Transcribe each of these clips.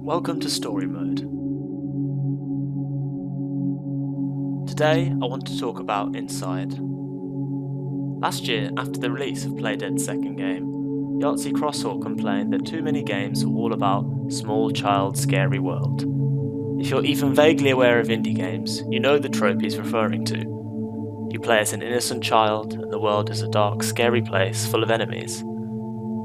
Welcome to Story Mode. Today I want to talk about Inside. Last year, after the release of Playdead's second game, Yahtzee Crosshawk complained that too many games were all about small child scary world. If you're even vaguely aware of indie games, you know the trope he's referring to. You play as an innocent child and the world is a dark, scary place full of enemies.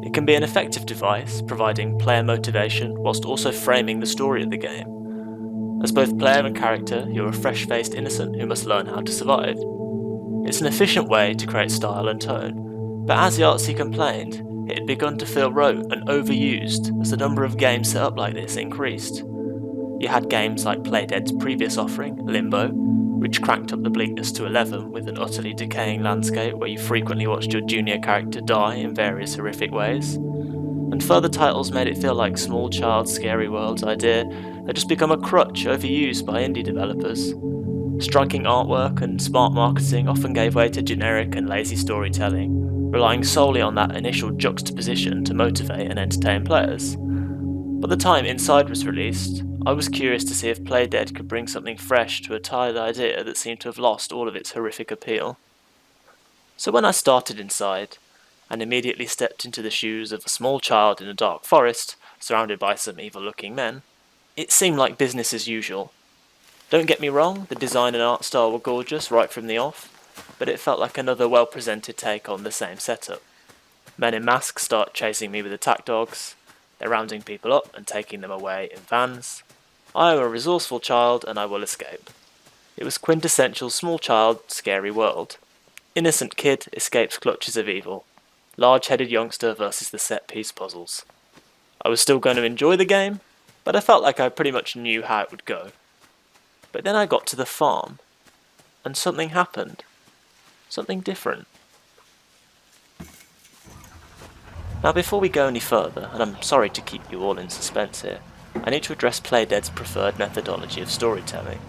It can be an effective device, providing player motivation whilst also framing the story of the game. As both player and character, you're a fresh-faced innocent who must learn how to survive. It's an efficient way to create style and tone, but as Yahtzee complained, it had begun to feel rote and overused as the number of games set up like this increased. You had games like Playdead's previous offering, Limbo, which cranked up the bleakness to 11 with an utterly decaying landscape where you frequently watched your junior character die in various horrific ways. And further titles made it feel like small child scary world's idea had just become a crutch overused by indie developers. Striking artwork and smart marketing often gave way to generic and lazy storytelling, relying solely on that initial juxtaposition to motivate and entertain players. By the time Inside was released, I was curious to see if Playdead could bring something fresh to a tired idea that seemed to have lost all of its horrific appeal. So when I started Inside, and immediately stepped into the shoes of a small child in a dark forest, surrounded by some evil-looking men, it seemed like business as usual. Don't get me wrong, the design and art style were gorgeous right from the off, but it felt like another well-presented take on the same setup. Men in masks start chasing me with attack dogs, they're rounding people up and taking them away in vans. I am a resourceful child and I will escape. It was quintessential small child, scary world. Innocent kid escapes clutches of evil. Large-headed youngster versus the set-piece puzzles. I was still going to enjoy the game, but I felt like I pretty much knew how it would go. But then I got to the farm, and something happened. Something different. Now before we go any further, and I'm sorry to keep you all in suspense here, I need to address Playdead's preferred methodology of storytelling.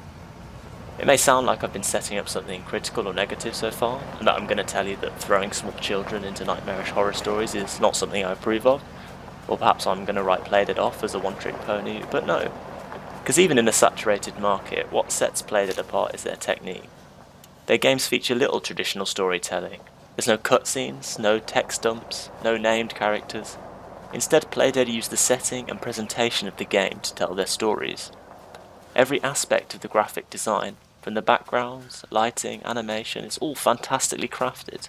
It may sound like I've been setting up something critical or negative so far, and that I'm going to tell you that throwing small children into nightmarish horror stories is not something I approve of, or perhaps I'm going to write Playdead off as a one-trick pony, but no. Because even in a saturated market, what sets Playdead apart is their technique. Their games feature little traditional storytelling. There's no cutscenes, no text dumps, no named characters. Instead, Playdead use the setting and presentation of the game to tell their stories. Every aspect of the graphic design, from the backgrounds, lighting, animation, is all fantastically crafted.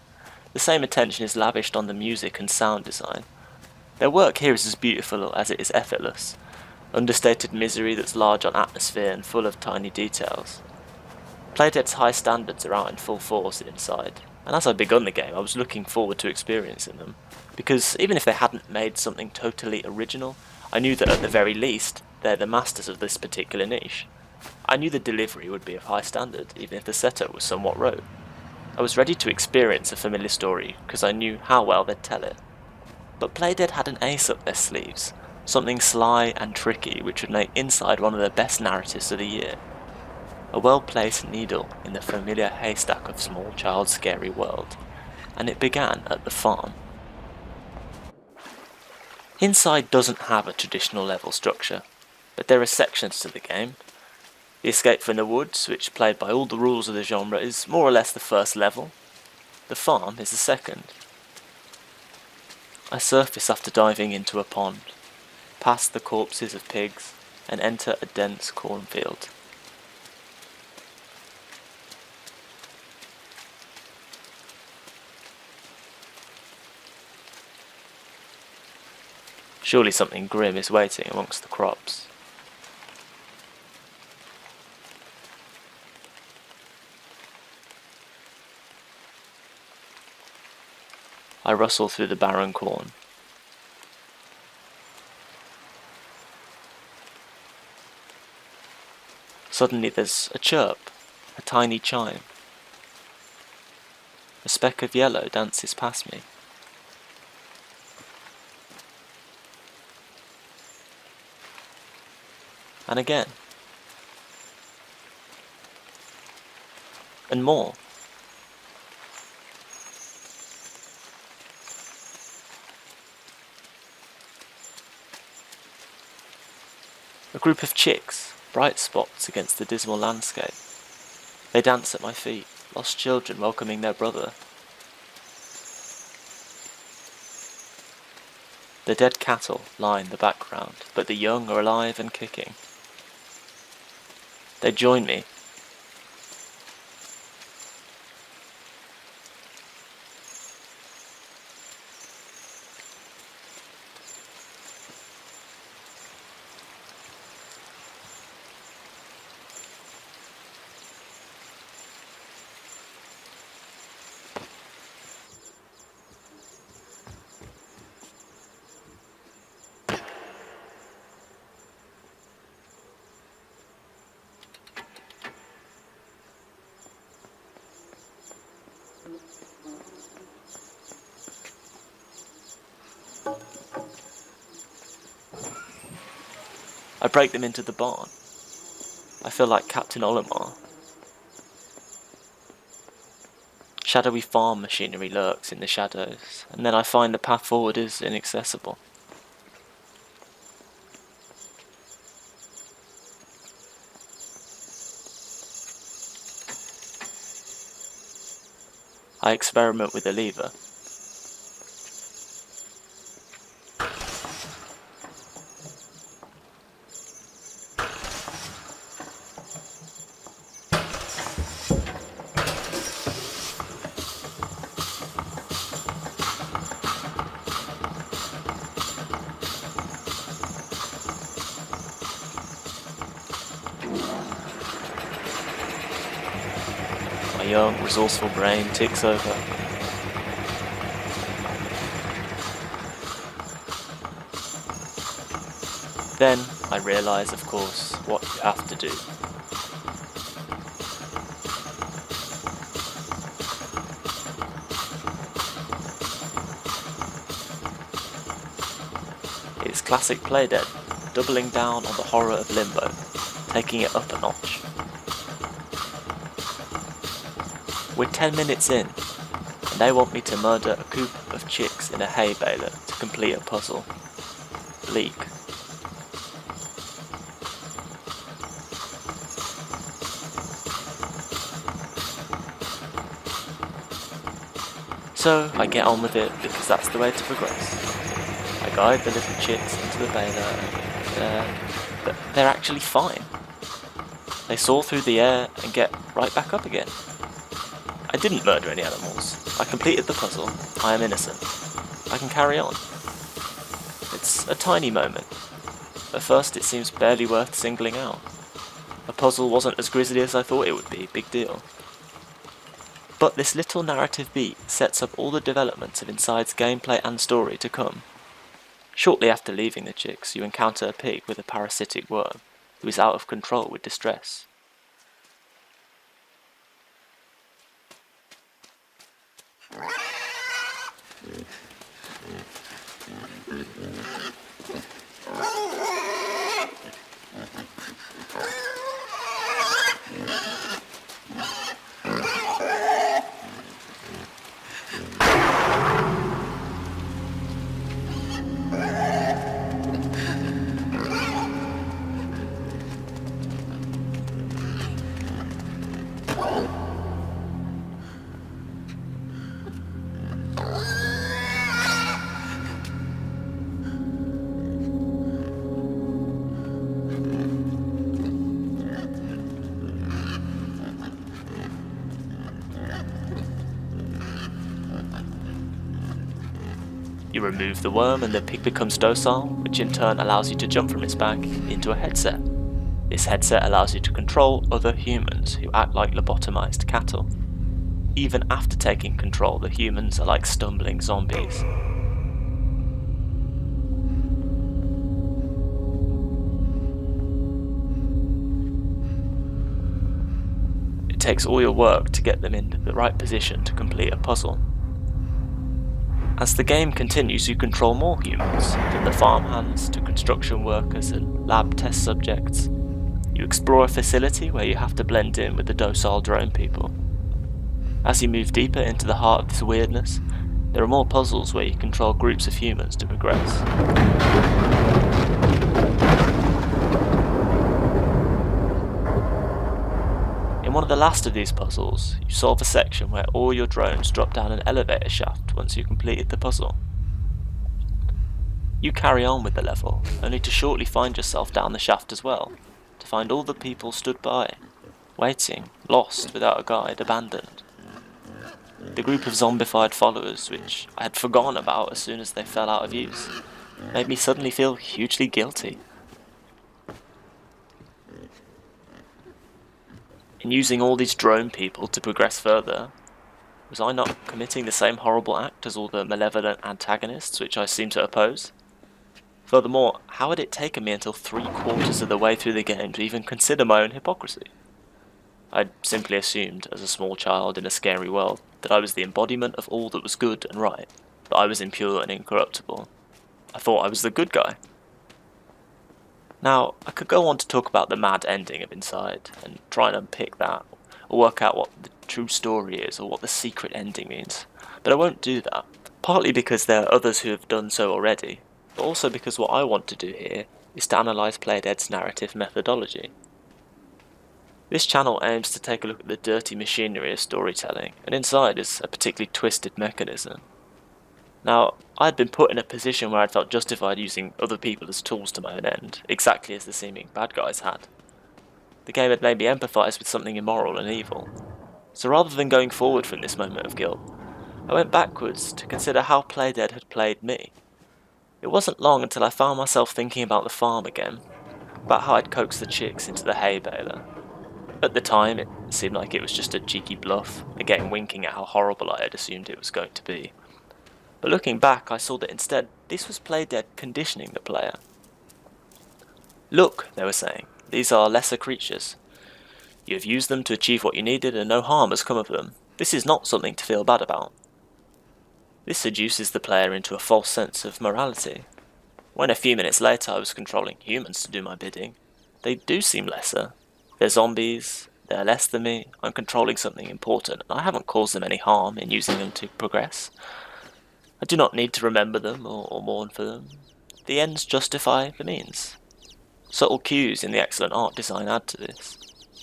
The same attention is lavished on the music and sound design. Their work here is as beautiful as it is effortless. Understated misery that's large on atmosphere and full of tiny details. Playdead's high standards are out in full force inside, and as I begun the game I was looking forward to experiencing them, because even if they hadn't made something totally original, I knew that at the very least, they're the masters of this particular niche. I knew the delivery would be of high standard, even if the setup was somewhat rote. I was ready to experience a familiar story, because I knew how well they'd tell it. But Playdead had an ace up their sleeves, something sly and tricky which would make Inside one of the best narratives of the year. A well-placed needle in the familiar haystack of small child scary world, and it began at the farm. Inside doesn't have a traditional level structure, but there are sections to the game. The escape from the woods, which played by all the rules of the genre, is more or less the first level. The farm is the second. I surface after diving into a pond, past the corpses of pigs, and enter a dense cornfield. Surely something grim is waiting amongst the crops. I rustle through the barren corn. Suddenly there's a chirp, a tiny chime. A speck of yellow dances past me. And again. And more. group of chicks, bright spots against the dismal landscape. They dance at my feet, lost children welcoming their brother. The dead cattle line the background, but the young are alive and kicking. They join me. I break them into the barn. I feel like Captain Olimar. Shadowy farm machinery lurks in the shadows, and then I find the path forward is inaccessible. I experiment with a lever. My young, resourceful brain ticks over. Then I realise, of course, what you have to do. It's classic Playdead, doubling down on the horror of limbo, taking it up a notch. We're 10 minutes in, and they want me to murder a coop of chicks in a hay baler to complete a puzzle. Bleak. So I get on with it because that's the way to progress. I guide the little chicks into the baler, but they're actually fine. They soar through the air and get right back up again. I didn't murder any animals. I completed the puzzle. I am innocent. I can carry on. It's a tiny moment. At first it seems barely worth singling out. A puzzle wasn't as grisly as I thought it would be, big deal. But this little narrative beat sets up all the developments of Inside's gameplay and story to come. Shortly after leaving the chicks, you encounter a pig with a parasitic worm, who is out of control with distress. You remove the worm and the pig becomes docile, which in turn allows you to jump from its back into a headset. This headset allows you to control other humans who act like lobotomized cattle. Even after taking control, the humans are like stumbling zombies. It takes all your work to get them in the right position to complete a puzzle. As the game continues, you control more humans, from the farmhands to construction workers and lab test subjects. You explore a facility where you have to blend in with the docile drone people. As you move deeper into the heart of this weirdness, there are more puzzles where you control groups of humans to progress. one of the last of these puzzles, you solve a section where all your drones drop down an elevator shaft once you've completed the puzzle. You carry on with the level, only to shortly find yourself down the shaft as well, to find all the people stood by, waiting, lost, without a guide, abandoned. The group of zombified followers, which I had forgotten about as soon as they fell out of use, made me suddenly feel hugely guilty. In using all these drone people to progress further, was I not committing the same horrible act as all the malevolent antagonists which I seem to oppose? Furthermore, how had it taken me until 3/4 of the way through the game to even consider my own hypocrisy? I'd simply assumed, as a small child in a scary world, that I was the embodiment of all that was good and right, that I was impure and incorruptible. I thought I was the good guy. Now, I could go on to talk about the mad ending of Inside, and try and unpick that, or work out what the true story is, or what the secret ending means, but I won't do that, partly because there are others who have done so already, but also because what I want to do here is to analyse Playdead's narrative methodology. This channel aims to take a look at the dirty machinery of storytelling, and Inside is a particularly twisted mechanism. Now, I had been put in a position where I felt justified using other people as tools to my own end, exactly as the seeming bad guys had. The game had made me empathise with something immoral and evil. So rather than going forward from this moment of guilt, I went backwards to consider how Playdead had played me. It wasn't long until I found myself thinking about the farm again, about how I'd coaxed the chicks into the hay baler. At the time, it seemed like it was just a cheeky bluff, again winking at how horrible I had assumed it was going to be. But looking back, I saw that instead, this was Playdead conditioning the player. Look, they were saying, these are lesser creatures. You have used them to achieve what you needed and no harm has come of them. This is not something to feel bad about. This seduces the player into a false sense of morality. When a few minutes later I was controlling humans to do my bidding, they do seem lesser. They're zombies, they're less than me, I'm controlling something important, and I haven't caused them any harm in using them to progress. I do not need to remember them or mourn for them. The ends justify the means. Subtle cues in the excellent art design add to this.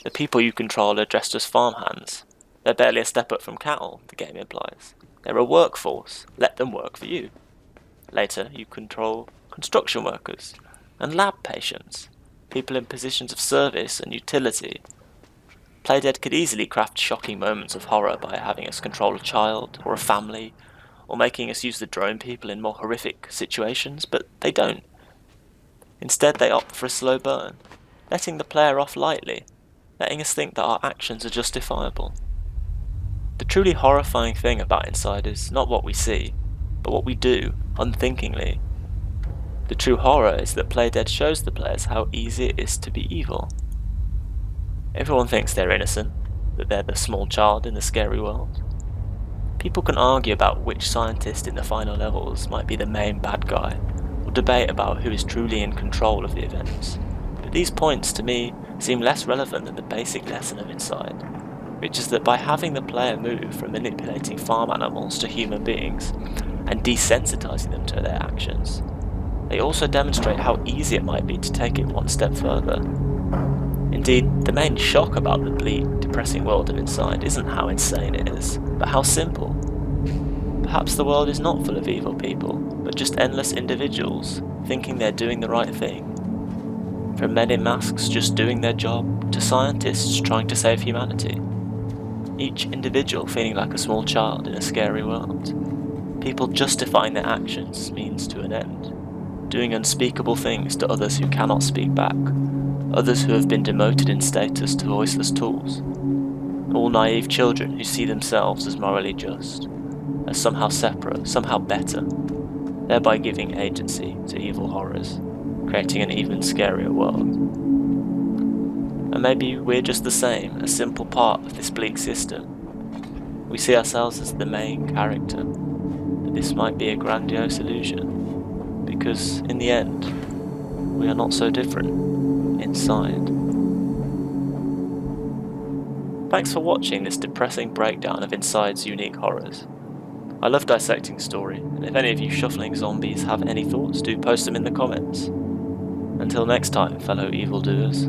The people you control are dressed as farmhands. They're barely a step up from cattle, the game implies. They're a workforce, let them work for you. Later, you control construction workers and lab patients, people in positions of service and utility. Playdead could easily craft shocking moments of horror by having us control a child or a family, or making us use the drone people in more horrific situations, but they don't. Instead, they opt for a slow burn, letting the player off lightly, letting us think that our actions are justifiable. The truly horrifying thing about Inside is not what we see, but what we do, unthinkingly. The true horror is that Playdead shows the players how easy it is to be evil. Everyone thinks they're innocent, that they're the small child in the scary world. People can argue about which scientist in the final levels might be the main bad guy, or debate about who is truly in control of the events, but these points to me seem less relevant than the basic lesson of Inside, which is that by having the player move from manipulating farm animals to human beings, and desensitizing them to their actions, they also demonstrate how easy it might be to take it one step further. Indeed, the main shock about the bleak, depressing world of Inside isn't how insane it is, but how simple. Perhaps the world is not full of evil people, but just endless individuals, thinking they're doing the right thing. From men in masks just doing their job, to scientists trying to save humanity. Each individual feeling like a small child in a scary world. People justifying their actions means to an end. Doing unspeakable things to others who cannot speak back. Others who have been demoted in status to voiceless tools. All naive children who see themselves as morally just, as somehow separate, somehow better, thereby giving agency to evil horrors, creating an even scarier world. And maybe we're just the same, a simple part of this bleak system. We see ourselves as the main character, but this might be a grandiose illusion, because in the end, we are not so different. Inside. Thanks for watching this depressing breakdown of Inside's unique horrors. I love dissecting story, and if any of you shuffling zombies have any thoughts, do post them in the comments. Until next time, fellow evildoers.